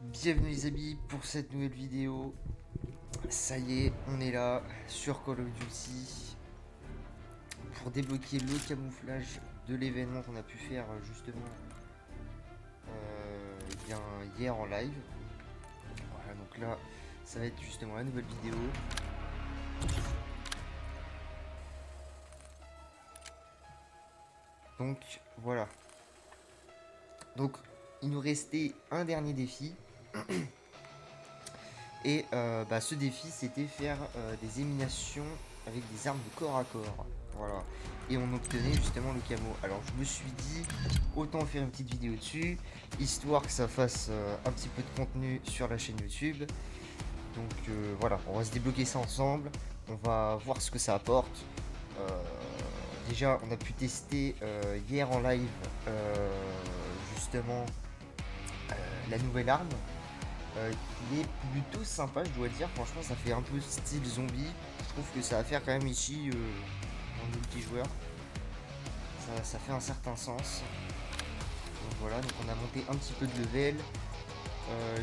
Bienvenue les amis pour cette nouvelle vidéo. Ça y est, on est là sur Call of Duty pour débloquer le camouflage de l'événement qu'on a pu faire justement bien hier en live. Voilà, donc là ça va être justement la nouvelle vidéo. Donc voilà. Donc il nous restait un dernier défi. Et ce défi c'était faire des éliminations avec des armes de corps à corps. Voilà. Et on obtenait justement le camo. Alors je me suis dit autant faire une petite vidéo dessus, histoire que ça fasse un petit peu de contenu sur la chaîne YouTube. Donc voilà, on va se débloquer ça ensemble. On va voir ce que ça apporte. Déjà on a pu tester hier en live justement la nouvelle arme. Qui est plutôt sympa, je dois dire. Franchement, ça fait un peu style zombie. Je trouve que ça va faire quand même ici en multijoueur. Ça fait un certain sens. Donc voilà, donc on a monté un petit peu de level.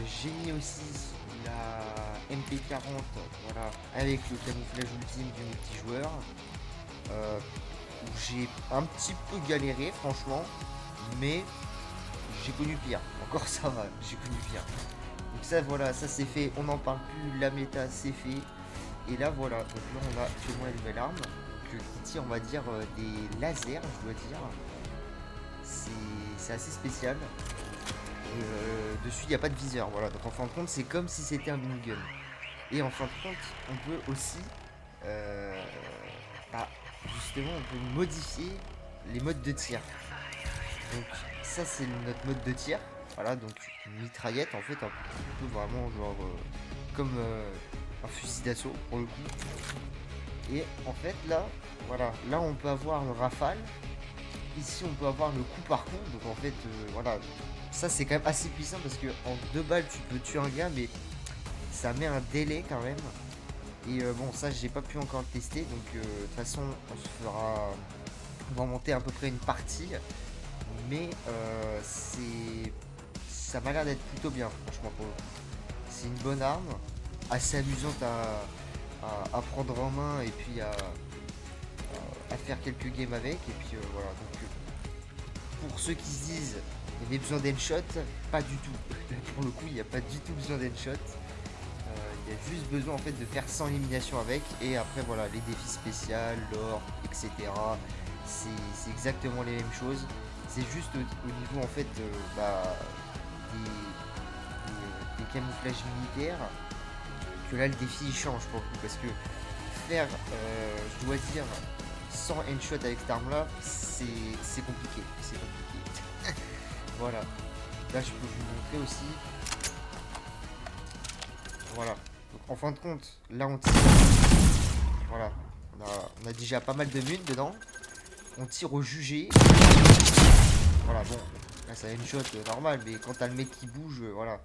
J'ai mis aussi la MP40, voilà, avec le camouflage ultime du multijoueur. Où j'ai un petit peu galéré, franchement, mais j'ai connu pire. Encore ça va, j'ai connu pire. Donc ça voilà, ça c'est fait, on n'en parle plus, la méta c'est fait. Et là voilà, donc là on a actuellement une nouvelle arme qui tire on va dire des lasers, je dois dire. C'est assez spécial. Et dessus il n'y a pas de viseur, voilà. Donc en fin de compte c'est comme si c'était un minigun. Et en fin de compte on peut aussi bah, justement on peut modifier les modes de tir. Donc ça c'est notre mode de tir. Voilà, donc une mitraillette en fait un peu vraiment genre comme un fusil d'assaut pour le coup. Et en fait là, voilà, là on peut avoir le rafale. Ici on peut avoir le coup par coup. Donc en fait voilà, ça c'est quand même assez puissant parce que en 2 balles tu peux tuer un gars, mais ça met un délai quand même. Et bon ça j'ai pas pu encore le tester, donc de toute façon on se fera, on va monter à peu près une partie. Mais ça m'a l'air d'être plutôt bien, franchement, pour le coup. C'est une bonne arme, assez amusante à prendre en main et puis à faire quelques games avec. Et puis voilà, donc pour ceux qui se disent il y avait besoin d'headshot, pas du tout. Là, pour le coup, il n'y a pas du tout besoin d'headshot. Il y a juste besoin en fait de faire 100 éliminations avec. Et après, voilà, les défis spéciaux, l'or, etc. C'est exactement les mêmes choses. C'est juste au niveau en fait des camouflages militaires que là le défi il change pour le coup, parce que faire je dois dire 100 headshot avec cette arme là c'est compliqué, voilà, là je peux vous montrer aussi, voilà. Donc en fin de compte là on tire, voilà, on a déjà pas mal de munes dedans, on tire au jugé. Voilà, bon, là ça a une shot normale, mais quand t'as le mec qui bouge, voilà.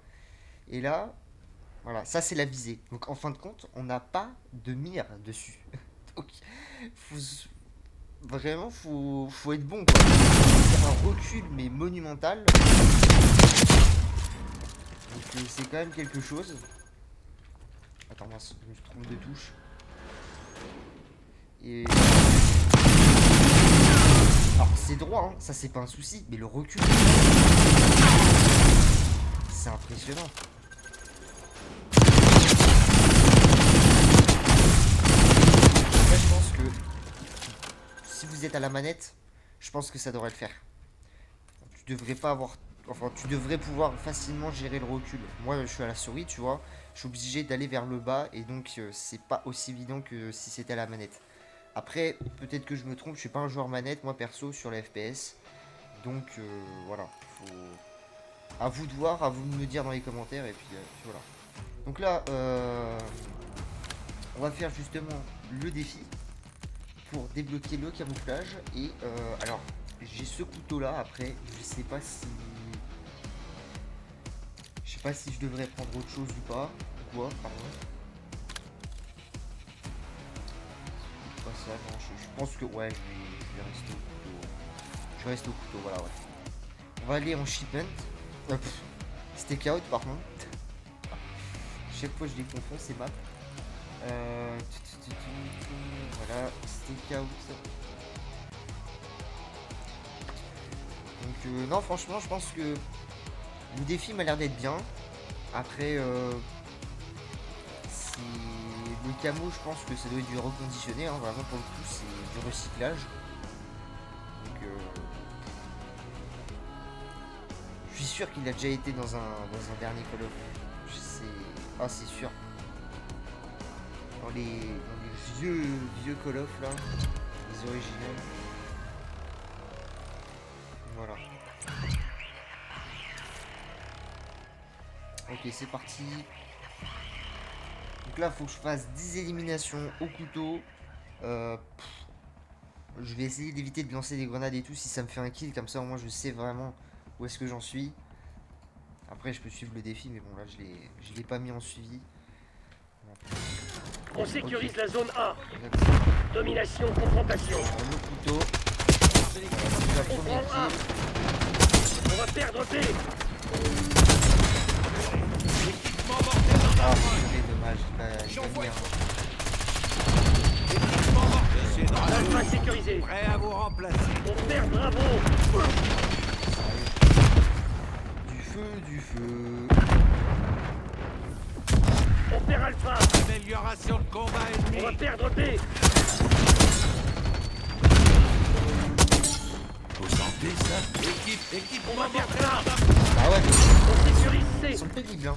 Et là, voilà, ça c'est la visée. Donc en fin de compte, on n'a pas de mire dessus. Donc, faut, vraiment, faut être bon quoi. C'est un recul mais monumental. Donc c'est quand même quelque chose. Attends, mince, je me trompe de touche. Et. Alors c'est droit, hein, ça c'est pas un souci, mais le recul, c'est impressionnant. Là, je pense que si vous êtes à la manette, je pense que ça devrait le faire. Tu devrais pas avoir. Enfin, tu devrais pouvoir facilement gérer le recul. Moi, je suis à la souris, tu vois. Je suis obligé d'aller vers le bas et donc c'est pas aussi évident que si c'était à la manette. Après, peut-être que je me trompe, je suis pas un joueur manette, moi perso, sur la FPS. Donc voilà, faut. À vous de voir, à vous de me dire dans les commentaires et puis voilà. Donc là, on va faire justement le défi pour débloquer le camouflage. Et alors, j'ai ce couteau là. Après, je sais pas si je devrais prendre autre chose ou pas. Ou quoi, pardon. Pas ça, non, je pense que ouais, je vais rester au couteau. Je reste au couteau, voilà, ouais. On va aller en shipment. C'était Out par contre. Chaque fois je les confonds ces maps. Voilà, C'était Out. Donc non franchement je pense que le défi m'a l'air d'être bien. Après le camo je pense que ça doit être du reconditionné, hein. Vraiment pour le coup c'est du recyclage. Donc je suis sûr qu'il a déjà été dans un dernier Call of. Ah c'est sûr. Dans les vieux Call of là, les originaux. Voilà. Ok, c'est parti. Donc là, faut que je fasse 10 éliminations au couteau. Je vais essayer d'éviter de lancer des grenades et tout si ça me fait un kill. Comme ça, au moins, je sais vraiment où est-ce que j'en suis. Après, je peux suivre le défi, mais bon, là, je l'ai pas mis en suivi. On sécurise la zone A. Domination, confrontation. Le couteau. La On première prend A. kill. On va perdre B. Ah, c'est dommage. J'ai pas mis Alpha sécurisé. Prêt à vous remplacer. On perd Bravo. du feu. On perd Alpha. Amélioration de combat On ennemi. va perdre B. Vous sentez ça? On va perdre A. Ah ouais, On sécurise ils C. sont pénibles, hein.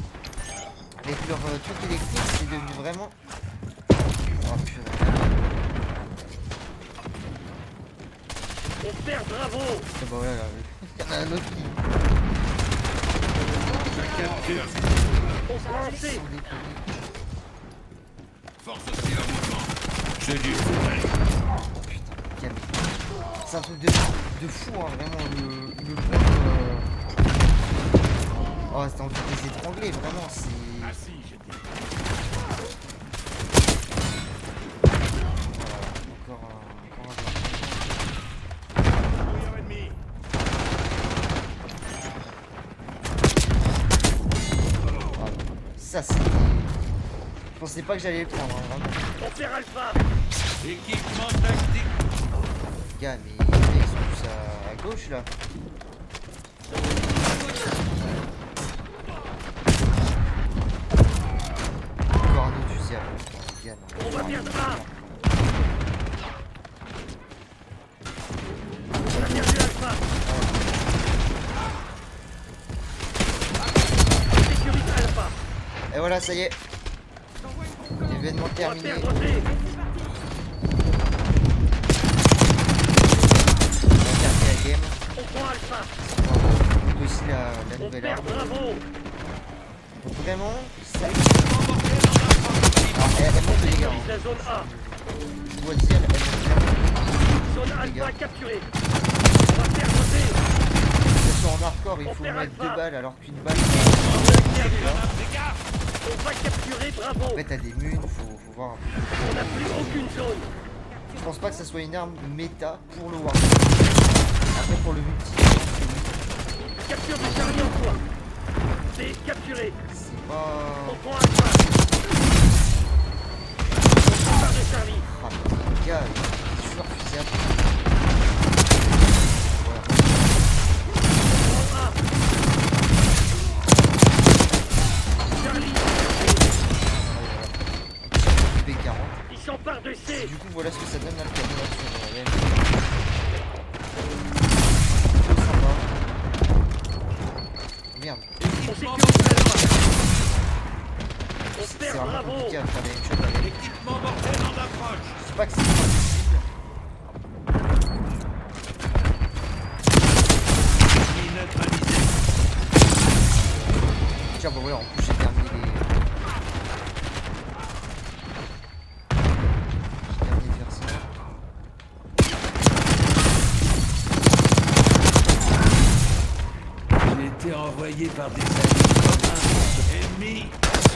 Avec leur truc électrique, c'est devenu vraiment... Oh purée. On perd Bravo. Ah bah voilà, là, il y en a un autre qui... On prend C. Sans déconner. Force aussi le mouvement. Je dis. Oh putain, calme. C'est un truc de fou, hein, vraiment, le groupe... Oh, c'était envie de les étrangler, vraiment, c'est... Ah si, j'étais. Voilà, encore un Brouillard ennemi. Ah, ça c'était... Je pensais pas que j'allais le prendre, hein, vraiment. On perd Alpha. Équipement tactique. Les gars, mais ils sont tous à gauche là. Encore un autre fusil à pompe, les gars, non. On va perdre A. On a perdu Alpha. On sécurise Alpha. Et voilà, ça y est. Événement On va terminé. perdre B. On va terminer la game. On prend Alpha. On peut aussi la On nouvelle perd arme. Bravo. Donc vraiment, ça... Alors, elle monte les gars. Sécurise la zone A. Je dois dire, elle monte bien. Zone Les gars. Alpha capturée. On va perdre B. Que ce soit en hardcore, il On faut perd mettre Alpha. 2 balles alors qu'une balle... Perdu. On va capturer Bravo. En fait, t'as des munes, faut voir un peu. On n'a plus aucune zone. Je pense pas que ça soit une arme méta pour le Warzone. Après pour le multi, Capture de Charlie en cours. C'est capturé. c'est On pas... prend Alpha. On part de Charlie. Ah mais les gars, c'est toujours fusillable. Voilà. On prend A. Charlie. B40. Il s'empare de Et C. du coup voilà ce que ça donne là le camion là sur la même. Sympa. Merde. On sécurise Alpha. On C'est perd vraiment Bravo. compliqué à faire des headshots avec. Équipement mortel en approche. Je sais pas que c'est impossible. Ennemi neutralisé. Tiens bah voilà en plus j'ai terminé les... J'ai terminé de faire ça. J'ai été envoyé par des amis communs. Ennemi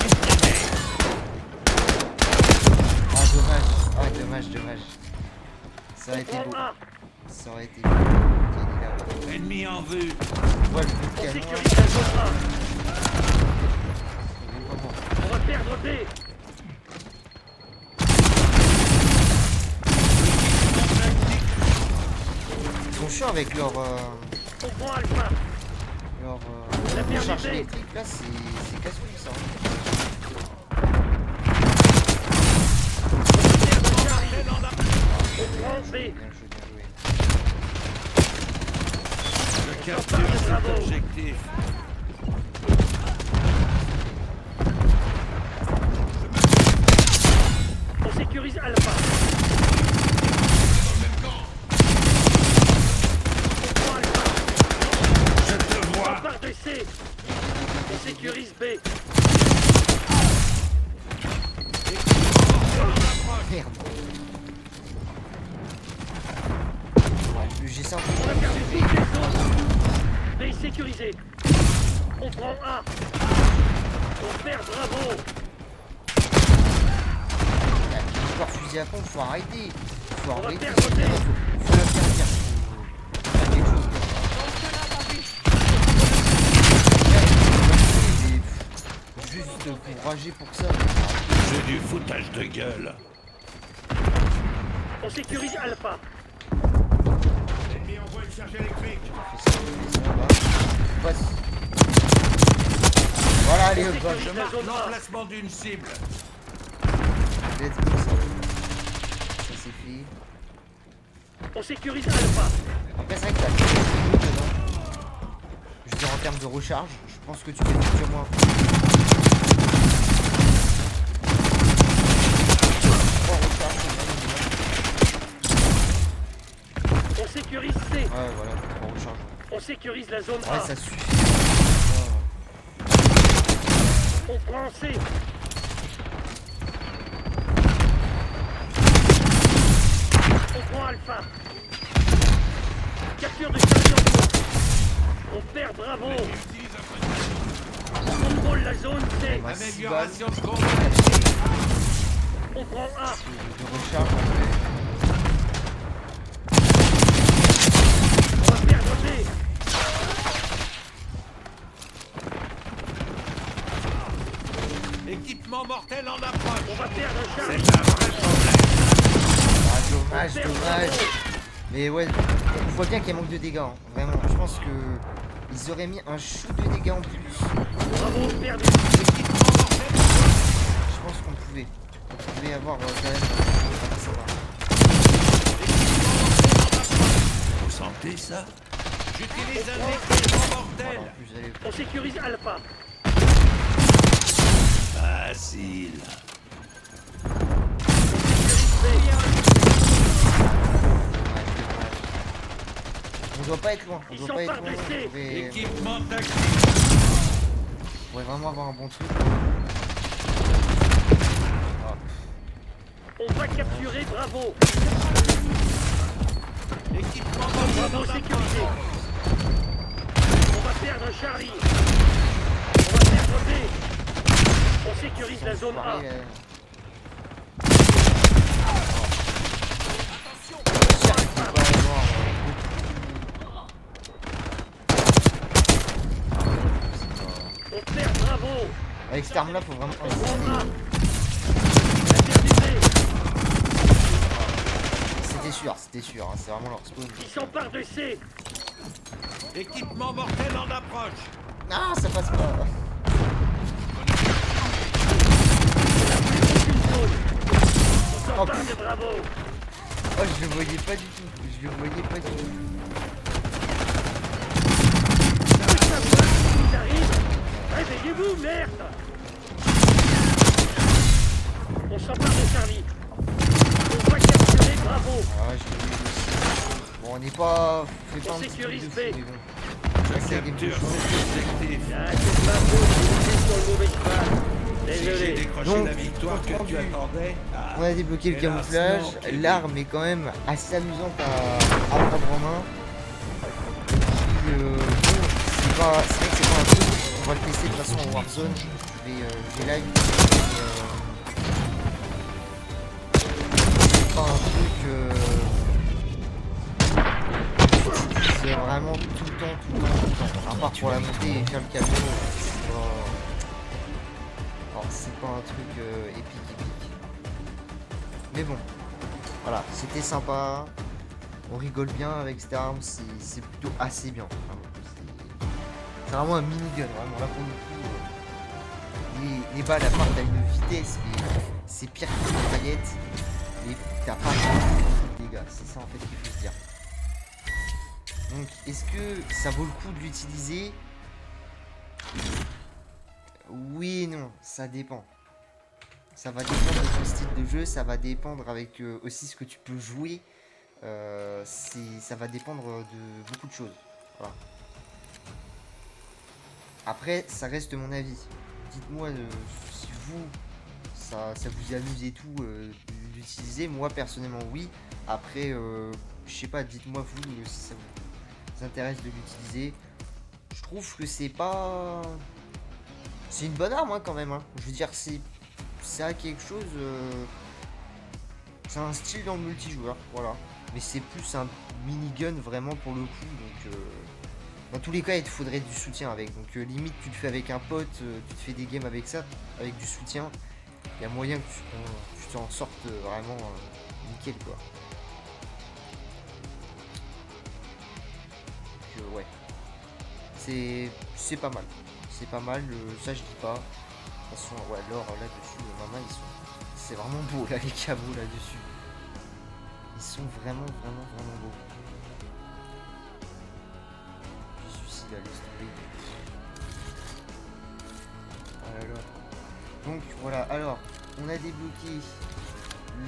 supprimé. Ah dommage. Ah dommage. Ça aurait été On beau. prend A. Ça aurait été beau. Gagner là. Ennemi en vue. Ouais, le On canon. sécurise la zone A. perdre B. Ils sont chiants avec leur On prend Alpha. la perdu recharge B. électrique là, c'est casse-couille ça. On prend B. Bien joué, bien joué. Je capture cet objectif. On sécurise Alpha. On prend Alpha. Je te On vois. part de C. On sécurise B. Merde. Ouais, le G5 On a perdu toutes les zones. B sécurisé. On prend A. On perd Bravo. encore fusil à pompe, faut arrêter. Faut On va arrêter. perdre B. Faut l'interdire. Faut faire quelque chose. Juste pour rager pour ça. C'est du foutage de gueule. On sécurise Alpha. L'ennemi envoie une charge électrique. Passe. Voilà, allez, hop, hop. Je marque l'emplacement d'une cible. Let's go, ça. Ça c'est fait. On sécurise Alpha. Après, c'est vrai que t'as dedans. Je veux dire, en termes de recharge, je pense que tu peux être sur moi. On sécurise C. Ouais, voilà, 3 recharges. On sécurise la zone Ouais, A. ça suffit. On prend C. On prend Alpha. Capture de chargeur. On perd Bravo. On contrôle la zone C. Ouais, Amélioration de combat. On prend A. de recharge, après. On va perdre B. Équipement mortel en approche. On va perdre C'est Charlie. un vrai problème. Ah, dommage, dommage. Mais ouais, on voit bien qu'il y a manque de dégâts, hein. Vraiment. Je pense que ils auraient mis un shoot de dégâts en plus. Bravo, perdu. Équipement mortel. Je pense qu'on pouvait. On pouvait avoir quand même. Ça va. Vous sentez ça? J'utilise un équipement mortel. En plus, allez. On sécurise Alpha. Facile. On doit pas être loin. On Ils doit sont pas être par loin. blessés. Équipement tactique. On pourrait vraiment avoir un bon truc. Ah, On va capturer Bravo. Équipement mortel Bravo en sécurisé. approche. On va perdre Charlie. On va perdre B. On sécurise la zone A. pareil, On perd Bravo. avec cette arme là, faut vraiment. On prend A. On a perdu B. C'était sûr, hein, c'est vraiment leur spawn. Ils s'emparent de C. Équipement mortel en approche. Non, ça passe pas. Aucune zone. On s'empare de Bravo. Oh, je le voyais pas du tout. Je le voyais pas du tout. Ils arrivent. Réveillez-vous, merde. On s'empare de Charlie. On va capturer Bravo. Ah, je l'ai eu aussi. Bon, on n'est pas. Fait pas On un petit truc sécurise de B. fou, mais bon. Je Ouais, c'est la game capture de chance. cet objectif. Ah, c'est pas beau, c'est sur le mauvais cheval. Si j'ai Désolé. décroché Donc, la victoire que tu entendu. attendais. On a débloqué le Hélas, camouflage. non, Kevin. L'arme est quand même assez amusante à prendre en main. Puis, bon, c'est vrai que c'est pas un truc. On va le tester de toute façon en Warzone. Je vais live. C'est pas un truc. C'est vraiment tout le temps. À part pour la montée et faire le camion. C'est pas. Alors, c'est pas un truc épique. Mais bon, voilà, c'était sympa. On rigole bien avec cette arme, c'est plutôt assez bien. C'est vraiment un minigun, vraiment là pour le coup. Les balles à part t'as une vitesse, mais c'est pire que les paillettes. Mais t'as pas de dégâts, c'est ça en fait qu'il faut se dire. Donc est-ce que ça vaut le coup de l'utiliser? Oui et non, ça dépend. Ça va dépendre de ton style de jeu, ça va dépendre avec aussi ce que tu peux jouer. Ça va dépendre de beaucoup de choses. Voilà. Après, ça reste mon avis. Dites-moi si vous, ça vous amuse et tout d'utiliser. Moi, personnellement, oui. Après, je sais pas, dites-moi vous si ça vous intéresse de l'utiliser. Je trouve que c'est pas... C'est une bonne arme hein, quand même. Hein. Je veux dire, c'est quelque chose... C'est un style dans le multijoueur, voilà. Mais c'est plus un minigun vraiment pour le coup. Donc, dans tous les cas, il te faudrait du soutien avec. Donc, limite, tu le fais avec un pote, tu te fais des games avec ça, avec du soutien. Il y a moyen que tu t'en sortes vraiment nickel, quoi. Donc, ouais. C'est pas mal. C'est pas mal, ça je dis pas. De toute façon, ouais, l'or là-dessus, maman, c'est vraiment beau là, les camos là-dessus. Ils sont vraiment beaux. Puis celui-ci là, laisse tomber. Alors. Donc voilà, alors, on a débloqué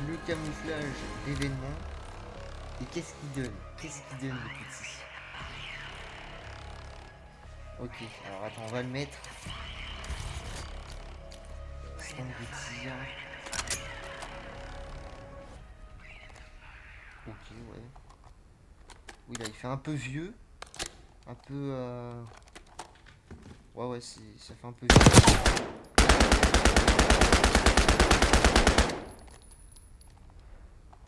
le camouflage d'événements. Et qu'est-ce qu'il donne? Qu'est-ce qu'il donne le petit? Ok, alors attends, on va le mettre. Stand de tir. Ok, ouais. Oui, là, il fait un peu vieux. Un peu... Ouais, ça fait un peu vieux.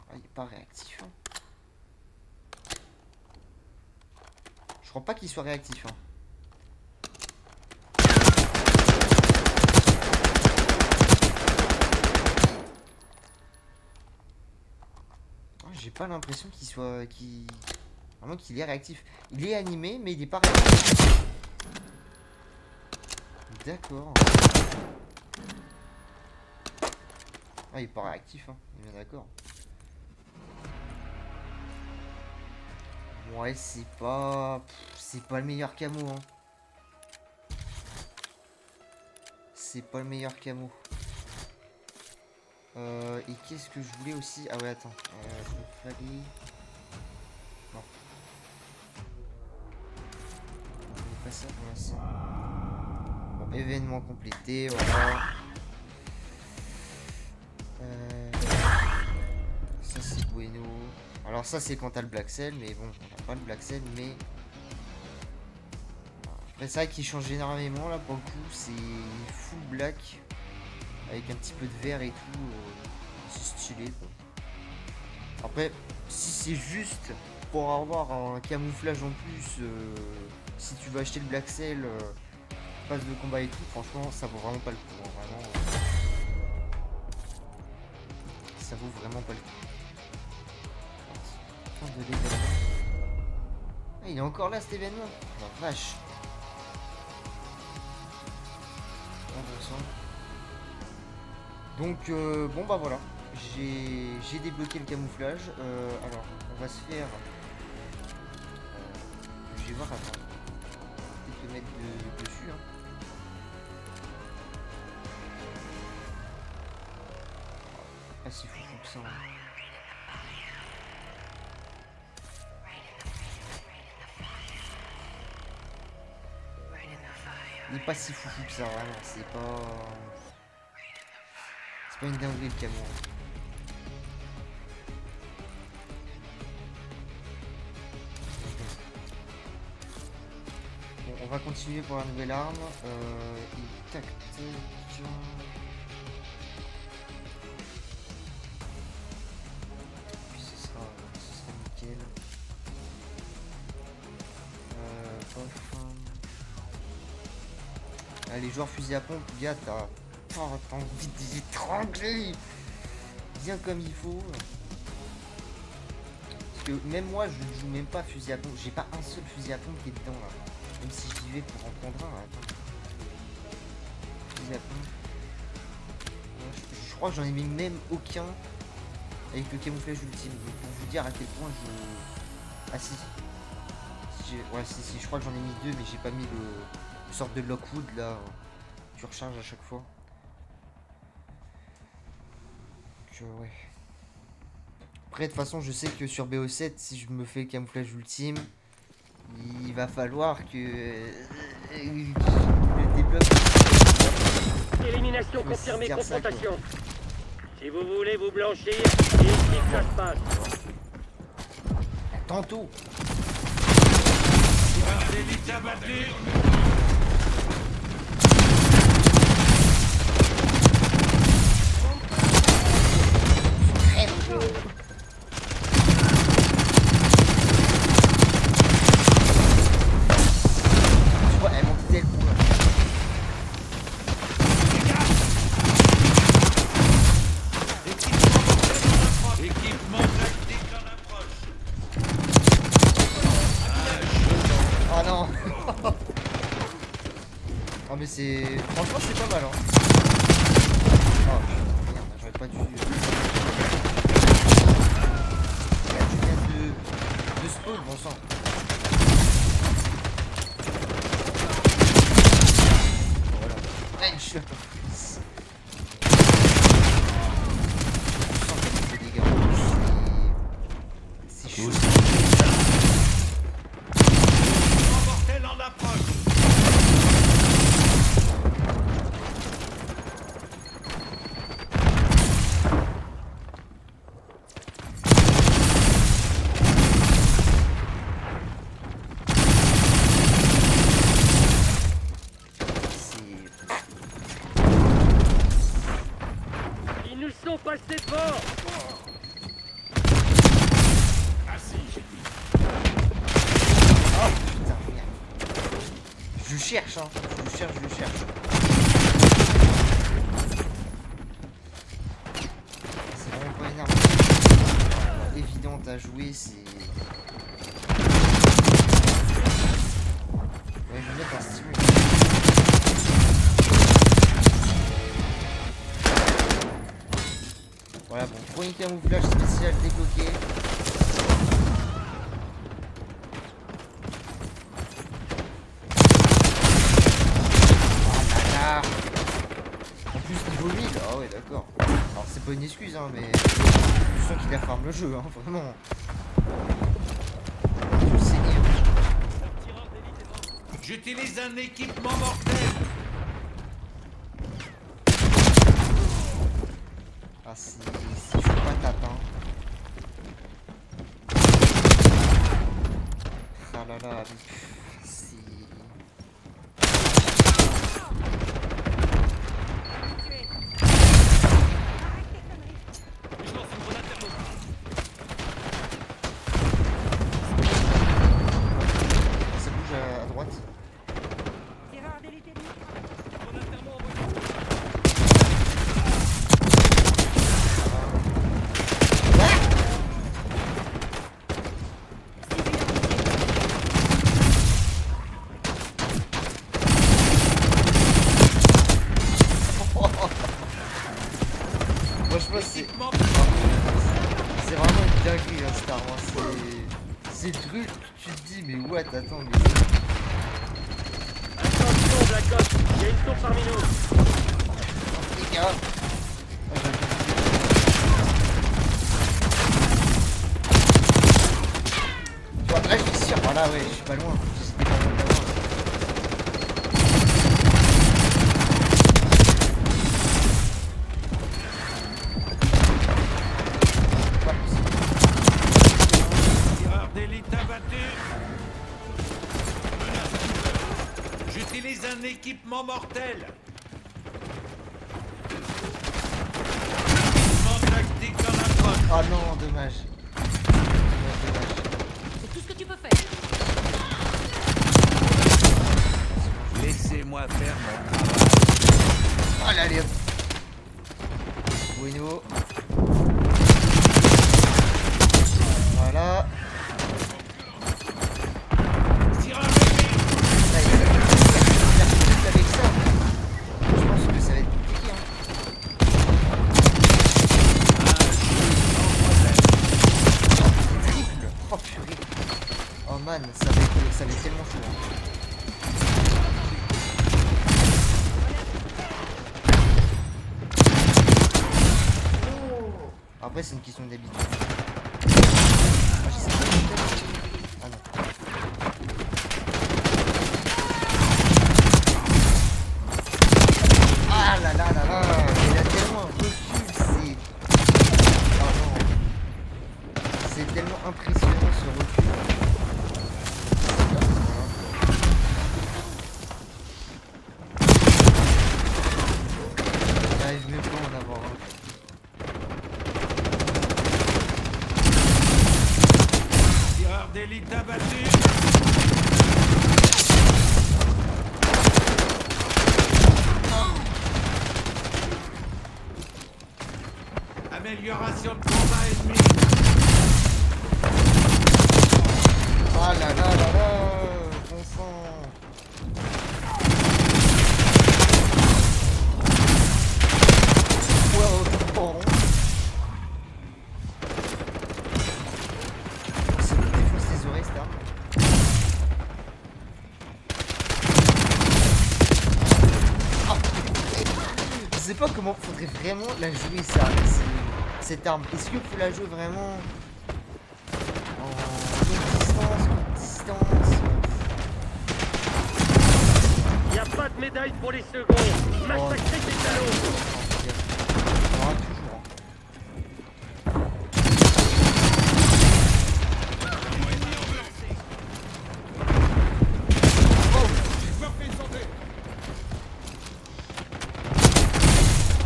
Ah, il est pas réactif. Hein. Je crois pas qu'il soit réactif. Hein. J'ai pas l'impression qu'il soit... Vraiment qu'il est réactif. Il est animé, mais il est pas réactif. D'accord. Ah, il est pas réactif, hein. On est bien d'accord. Ouais, c'est pas le meilleur camo, hein. C'est pas le meilleur camo. Et qu'est-ce que je voulais aussi? Ah ouais, attends. Il me fallait... Non. On pas ça pour l'instant. Bon, événement complété, voilà. Ça c'est bueno. Alors ça c'est quand t'as le Black Cell, mais bon, on n'a pas le Black Cell, mais... Après c'est vrai qu'il change énormément là pour le coup, c'est full black. Avec un petit peu de vert et tout, c'est stylé quoi. Après, si c'est juste pour avoir un camouflage en plus, si tu veux acheter le Black Cell, passe de combat et tout, franchement ça vaut vraiment pas le coup, hein, vraiment. Ça vaut vraiment pas le coup. Fin de l'événement. Ah, il est encore là cet événement. La vache. Donc bon bah voilà, j'ai débloqué le camouflage. Alors on va se faire. Je vais voir, attends. Je vais te mettre dessus. Hein. Pas si fou que ça. Hein. Il est pas si fou que ça, vraiment. C'est pas une dinguerie le camo. Bon, on va continuer pour la nouvelle arme. Et tac, tac. Puis ce sera nickel. Les joueurs fusil à pompe, gars, Oh, t'as envie d'étrangler bien comme il faut. Parce que même moi, je ne joue même pas fusil à pompe. J'ai pas un seul fusil à pompe qui est dedans là. Même si j'y vais pour en prendre un. Attends. Fusil à pompe. Je crois que j'en ai mis même aucun avec le camouflage ultime. Donc pour vous dire à quel point je... Ah si. Ouais, si, je crois que j'en ai mis deux, mais j'ai pas mis le sorte de Lockwood là. Tu recharges à chaque fois. Donc ouais. Après de toute façon je sais que sur BO7 si je me fais le camouflage ultime, il va falloir que je débloque. Élimination confirmée, dire ça, confrontation. Si vous voulez vous blanchir, c'est ici que ça se passe. Tantôt. Garde d'élite abattu. Tu vois, elle monte tel coup là. Équipement tactique en approche. Ah non. Oh mais c'est... Franchement c'est pas mal hein. Oh merde, j'aurais pas dû... Tu viens de spawn, bon sang. Voilà. Range. C'est chaud. Mortel en approche. Ils nous sont passés devant. Ah si, j'ai dit. Oh putain, merde. Je cherche, hein. Je cherche. C'est vraiment pas une arme évidente à jouer, c'est... Ouais, je vais mettre un stimulé. Voilà, bon, premier camouflage spécial débloqué. En plus niveau 1000, ah ouais d'accord. Alors c'est pas une excuse hein mais je sens qu'il a farm le jeu hein, vraiment. Je sais J'utilise un équipement mortel. ah si je fais pas tape hein. Ah là là, si... Ça bouge à droite. Franchement Équipement. c'est vraiment une dinguerie hein, Star Wars. C'est le truc, tu te dis mais what, attends mais... Attention, Black Ops, il y a une tour parmi nous. Les gars. Là je suis sûr, voilà ouais, je suis pas loin. J'étais pas loin d'avoir. Tireur d'élite abattu. J'utilise un équipement mortel. Équipement tactique en approche. Ah non, dommage. C'est tout ce que tu peux faire. Laissez-moi faire mon travail. Oh là, allez hop. bueno. Voilà. Ça, il va faire avec ça. Je pense que ça va être compliqué. Triple. Oh purée. Oh man, ça va être tellement chaud. Après, c'est une question d'habitude. Ah, je sais pas. Ah non. Ah là là là là. Il a tellement un recul, c'est... Oh non. C'est tellement impressionnant ce recul. J'arrive même pas à en avoir un. Tireur d'élite abattu. Amélioration de combat ennemi. Ah là là là là. Bon sang. Wow. Ça me défonce les oreilles, cette arme. Ah. Je sais pas comment faudrait vraiment la jouer, ça, cette arme. Est-ce qu'il faut la jouer vraiment en longue distance, courte distance? Y a pas de médaille pour les seconds. Massacrez ces salauds. On aura toujours.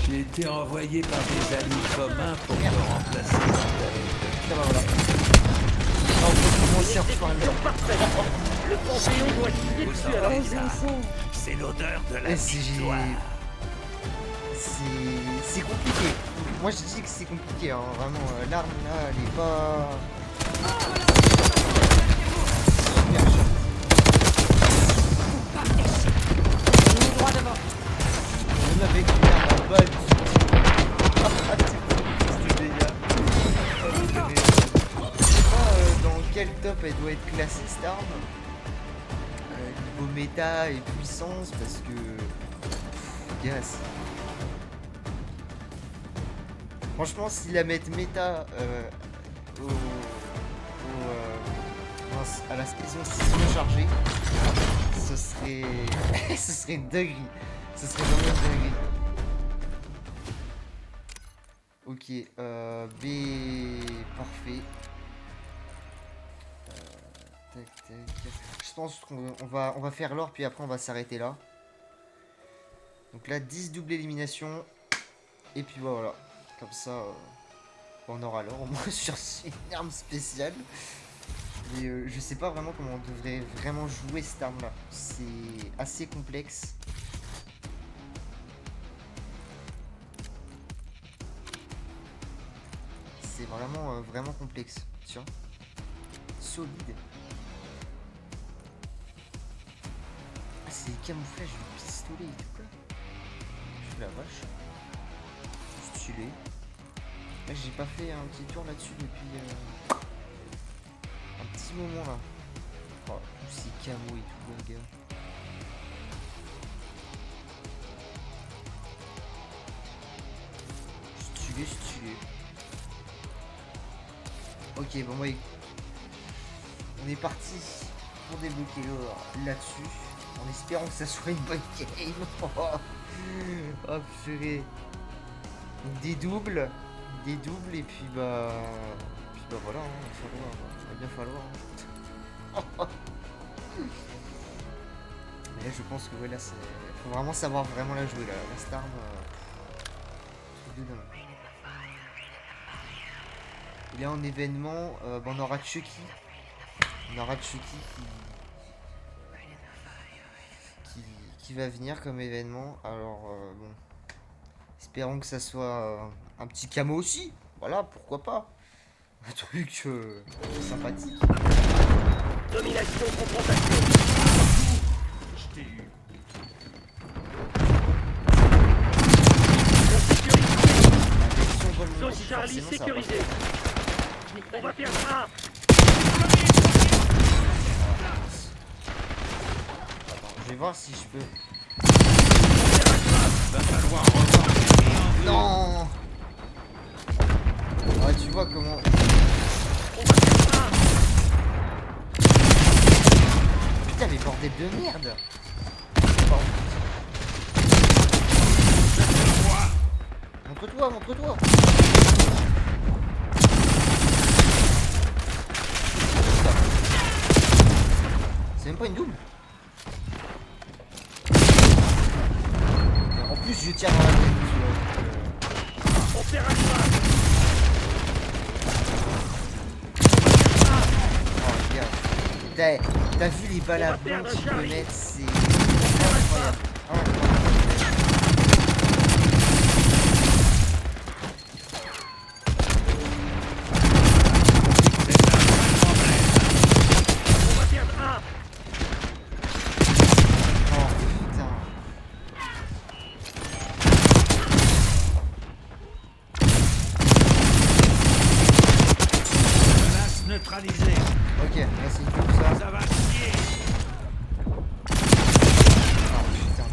J'ai été envoyé par des amis communs pour me remplacer. Ça va, voilà. On peut commencer à refaire le temps. Parfait. Le Panthéon doit chier Vous dessus à entendez la ça? C'est l'odeur de la Et c'est victoire. c'est compliqué. Moi je dis que c'est compliqué, hein. Vraiment, l'arme là, elle est pas super chère. Droit devant. Même avec une arme à balle. C'est du dégât. Je sais pas dans quel top elle doit être classée, cette arme. Niveau méta et puissance, parce que... Yes. Franchement, s'ils la mettent méta à la saison 6 rechargée, ce serait... ce serait dinguerie. Ce serait vraiment dinguerie. Ok, B... Parfait. Tac, tac. Je pense qu'on va faire l'or, puis après on va s'arrêter là. Donc là, 10 double élimination. Et puis voilà. Comme ça, on aura l'or au moins sur une arme spéciale. Mais je sais pas vraiment comment on devrait vraiment jouer cette arme là. C'est assez complexe. C'est vraiment, vraiment complexe. Tiens. Solide. Ah, c'est des camouflages de pistolet et tout quoi. Je la vache. Stylé. Là, j'ai pas fait un petit tour là-dessus depuis un petit moment là. Oh, tous ces camos et tout, les gars. Stylé, stylé. Ok, bon, ouais. On est parti pour débloquer l'or là-dessus. En espérant que ça soit une bonne game. Oh purée. Donc des doubles et puis bah voilà, hein, il va bien falloir. Hein. Mais là je pense que ouais, là c'est faut vraiment savoir vraiment la jouer là, la Starm. Truc de dingue. Et là en événement, bah, on aura Chucky. On aura Chucky qui va venir comme événement. Alors bon, Espérons que ça soit un petit camo aussi. Voilà, pourquoi pas. Un truc sympathique. Domination, confrontation. Je t'ai eu. On sécurise. Avec son vol Zone multi, Charlie forcément, ça va sécurisée. On va perdre A. Attends, je vais voir si je peux. Va falloir revoir l'ennemi en vue. Non. Ouais, tu vois comment. On va perdre A. Putain, mais bordel de merde. Montre-toi, montre-toi. C'est même pas une double. En plus, je tire dans la tête. On perd Alpha. Oh, regarde. T'as vu les balles à blanc qu'ils peut mettre, c'est incroyable. On va perdre A. Oh putain. Menace neutralisée. Ok, merci pour ça. Ça va chier. Oh putain.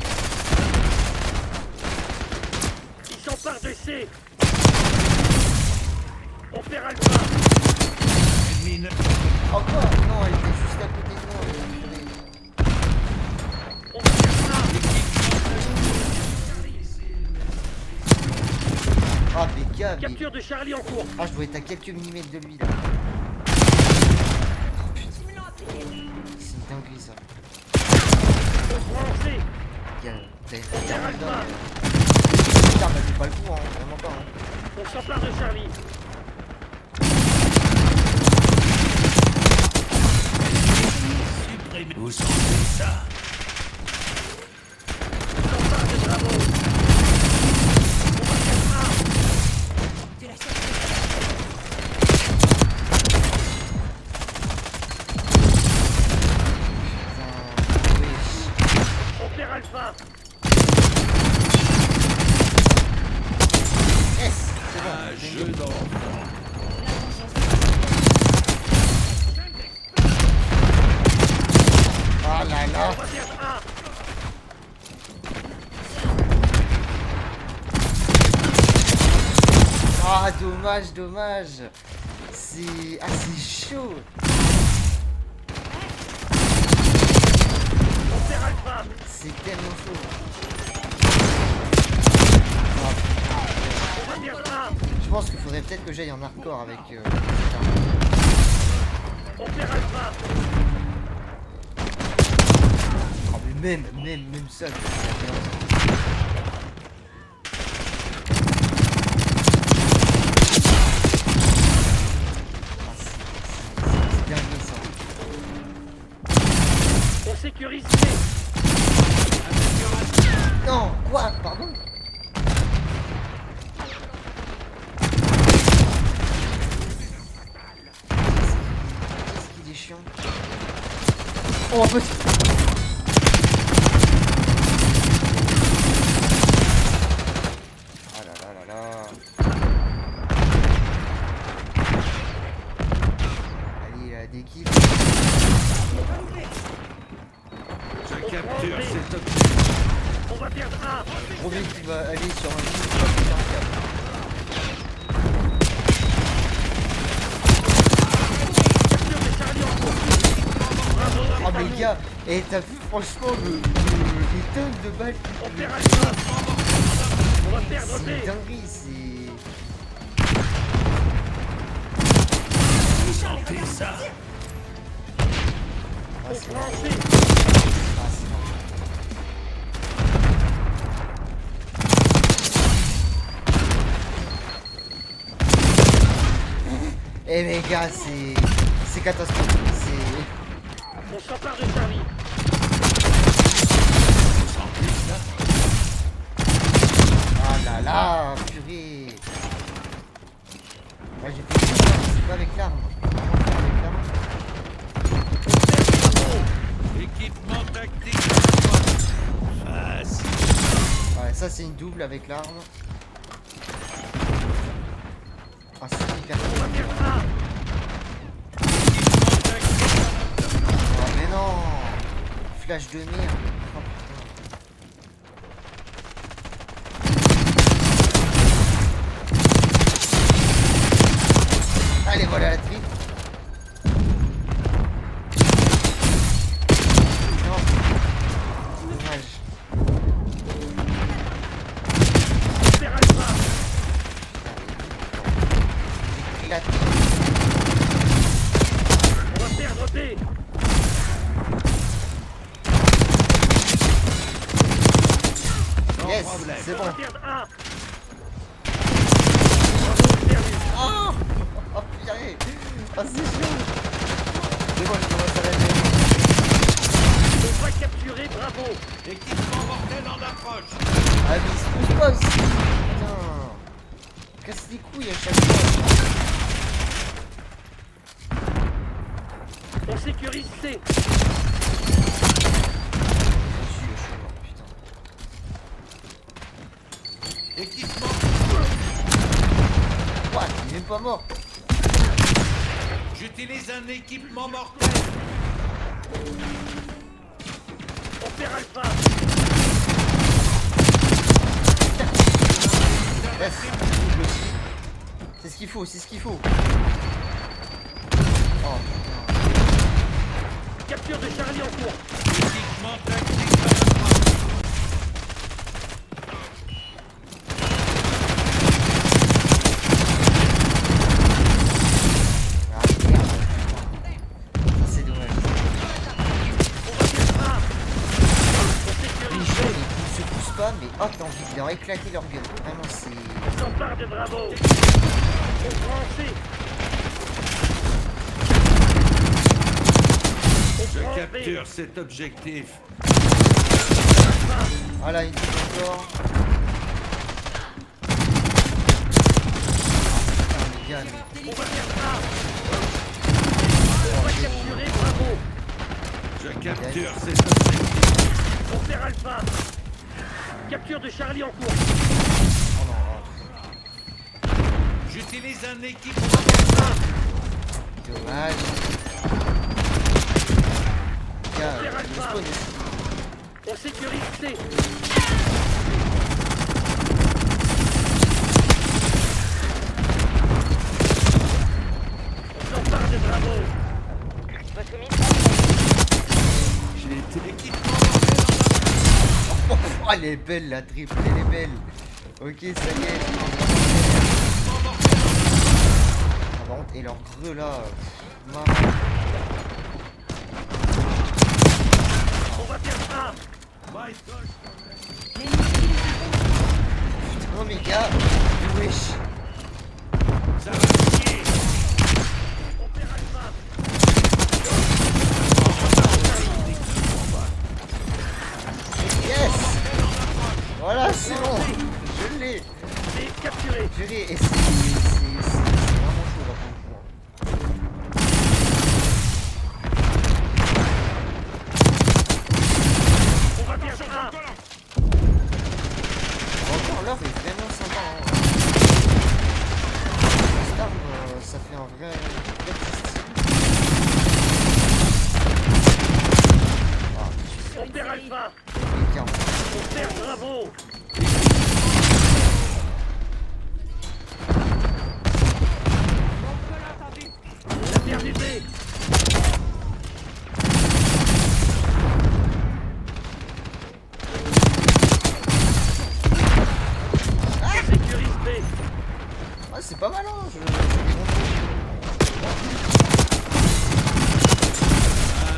Ils s'emparent de C. On perd Alpha. Ennemi ne... Encore. Non, elle était juste à côté de moi. On va perdre A. Ah, BK, mais... Capture de Charlie en cours. Ah, je dois être à quelques millimètres de lui, là. Oh putain. C'est une dinguerie, ça. On prend en C. Regarde, t'as On une perd arme Alpha. Putain, bah, c'est pas le coup, hein. Vraiment pas, hein. On s'empare de Charlie. Supprimé. Vous sentez ça? On s'empare de Bravo. On va perdre A. Tu l'as cherché. Putain, wesh. On perd Alpha. Yes, c'est bon. Un j'ai jeu mis. d'enfant. Ah là là. On va perdre A. Ah, dommage, dommage. C'est... Ah, c'est chaud. On perd Alpha. C'est tellement chaud. On va perdre A. Je pense qu'il faudrait peut-être que j'aille en hardcore avec cette arme. On perd Alpha. Oh, mais même ça, c'est bien. Ah, c'est dingue, ça. On sécurise C. Non, quoi? Pardon? Qu'est-ce qu'il est chiant? Oh, un peu. Ah là là là là. Allez, la d'équipe. Je capture cet objet. On va perdre A. Premier qui va aller sur un film qui va péter un câble. Capture de Charlie en cours. Bravo, Oh c'est à mais nous. gars, et t'as vu franchement les tonnes de balles On qu'il perd Alpha. On va perdre C'est une B. dinguerie, c'est... Vous sentez ça? Ah, On c'est prend bon. C. Ah, c'est bon. Eh les gars, c'est catastrophique, c'est... On s'empare de Charlie. Vous sentez ça? Ah là là. ça c'est une double avec l'arme. Ah c'est hyper On va cool. perdre A. Oh mais non. Flash de merde. Oh, putain. Allez voilà la triple. Non. Dommage. On perd Alpha. Éclate. On va perdre B. Sans Yes, problème. c'est On bon. va perdre A. Bravo, perdu. Oh, oh purée. Oh c'est chaud. C'est bon, je commence à la faire. On va capturer Bravo. Équipement mortel en approche. Ah mais il se pousse pas aussi. Putain. Casse les couilles à chaque fois. On sécurise C. Je suis mort, putain. Équipement. What? Il est même pas mort. J'utilise un équipement mortel. On perd Alpha. Yes. C'est ce qu'il faut, c'est ce qu'il faut. Oh putain. Capture de Charlie en cours. Équipement tactique à l'approche. Ah merde. Ça, c'est dommage. On va perdre A. On Les sécurise jeunes, B. ils se poussent pas, mais oh t'as envie de leur éclater leur gueule. Vraiment, c'est... On s'empare de Bravo. On prend C. On Je prend B. capture cet objectif. Ah là, une touche encore. Ah, les gars, mais... On va perdre A. On va capturer Bravo. Je capture cet objectif. On perd Alpha. Capture de Charlie en cours. Oh non, J'utilise un équipement mortel. oh, dommage. Les gars, le spawn est... On sécurise C. On s'empare de Bravo. Votre mission. J'ai été équipement mortel en approche. Oh, elle est belle la triple, elle est belle. Ok, ça y est. Équipement mortel en Ah, par contre, et leur creux là. Marre. On va perdre A. approche. My gosh. Oh mes gars, wesh. Ça va chier. On perd Alpha. Yes. Voilà, c'est bon. Je l'ai. C'est capturé. Purée, et c'est vraiment chaud là pour le coup. On va perdre A. Encore l'or est vraiment sympa. Hein. Cette arme, ça fait un vrai petit style. Ah, On perd Alpha. les 40. On perd Bravo. On a perdu B. On sécurise B. Ah, c'est pas mal, hein.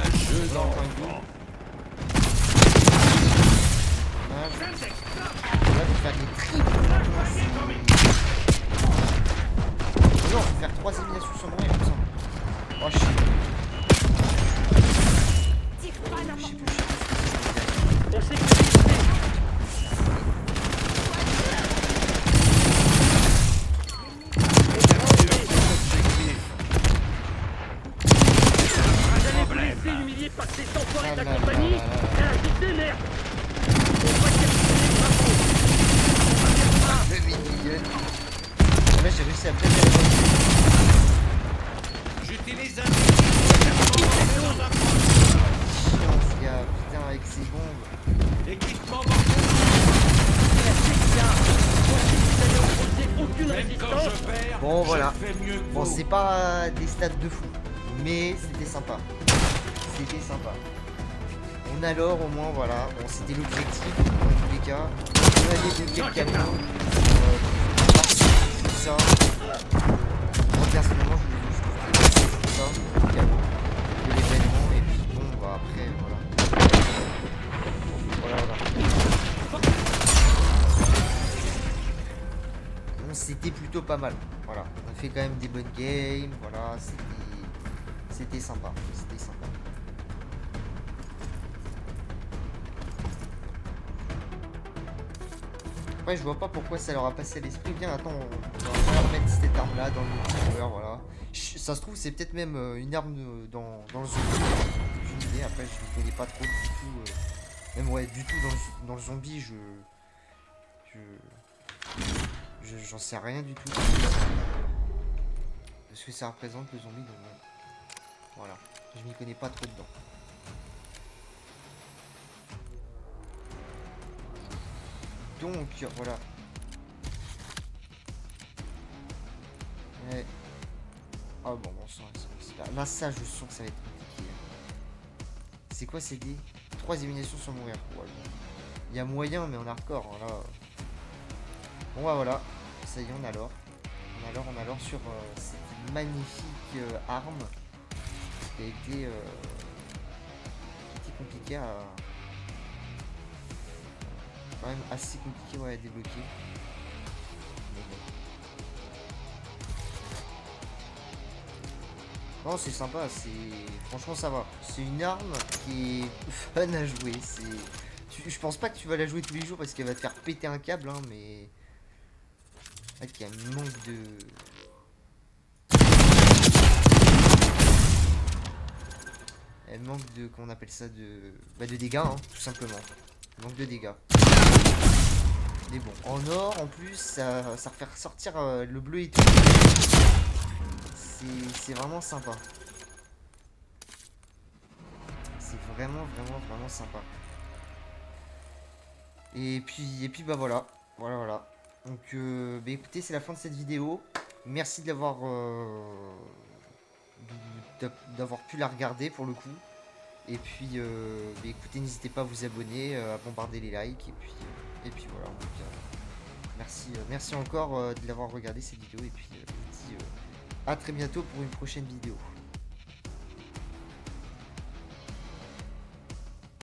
Un jeu Dans un d'enfant. Là, je vais faire des triples. Non, je vais faire 3 éliminations sur moi, il me semble. Oh, je sais Tire pas la plus, je sais mort. plus. On sécurise B. On équipement manquant. Aucune Même quand résistance. je perds, Bon, voilà. je fais mieux que Bon, vous. c'est pas des stats de fou, mais c'était sympa. C'était sympa. On a l'or au moins, voilà. Bon, c'était l'objectif dans tous les cas. On a débloqué le camion. Tout ça. Moi personnellement, je trouve que c'est tout ça, le cadeau, de l'événement, et puis bon, bah après, voilà. Voilà. Bon, c'était plutôt pas mal. Voilà, on a fait quand même des bonnes games. Voilà, c'était sympa. C'était sympa. Après, je vois pas pourquoi ça leur a passé à l'esprit. Bien, attends, on va remettre cette arme là dans le multijoueur. Voilà. Ça se trouve, c'est peut-être même une arme dans le zombie. Aucune idée. Après, je ne connais pas trop du tout. Même ouais, du tout dans le zombie, j'en sais rien du tout. Ce que ça représente le zombie, donc voilà. Je m'y connais pas trop dedans. Donc voilà. Ouais. Ah bon, là ça, je sens que ça va être compliqué. C'est quoi ces dés? 3 éliminations sans mourir. Ouais, bon. Il y a moyen, mais en hardcore, hein, là. Bon bah voilà. Ça y est, on a l'or. On a l'or sur cette magnifique arme qui a été compliqué à... quand même assez compliqué, ouais, à débloquer. Mais bon. Non, c'est sympa, franchement ça va. C'est une arme qui est fun à jouer. Je pense pas que tu vas la jouer tous les jours parce qu'elle va te faire péter un câble, hein, mais... Ah, qu'il y a un manque de... Elle manque de... Comment on appelle ça, de... Bah, de dégâts, hein, tout simplement. Manque de dégâts. Mais bon, en or, en plus, ça refait ressortir le bleu et tout. C'est vraiment sympa. C'est vraiment sympa. Et puis bah voilà. Voilà. Donc, bah écoutez, c'est la fin de cette vidéo. Merci d'avoir pu la regarder pour le coup. Et puis, bah écoutez, n'hésitez pas à vous abonner, à bombarder les likes. Et puis voilà. Donc, merci encore de l'avoir regardé cette vidéo. Et puis, je vous dis à très bientôt pour une prochaine vidéo.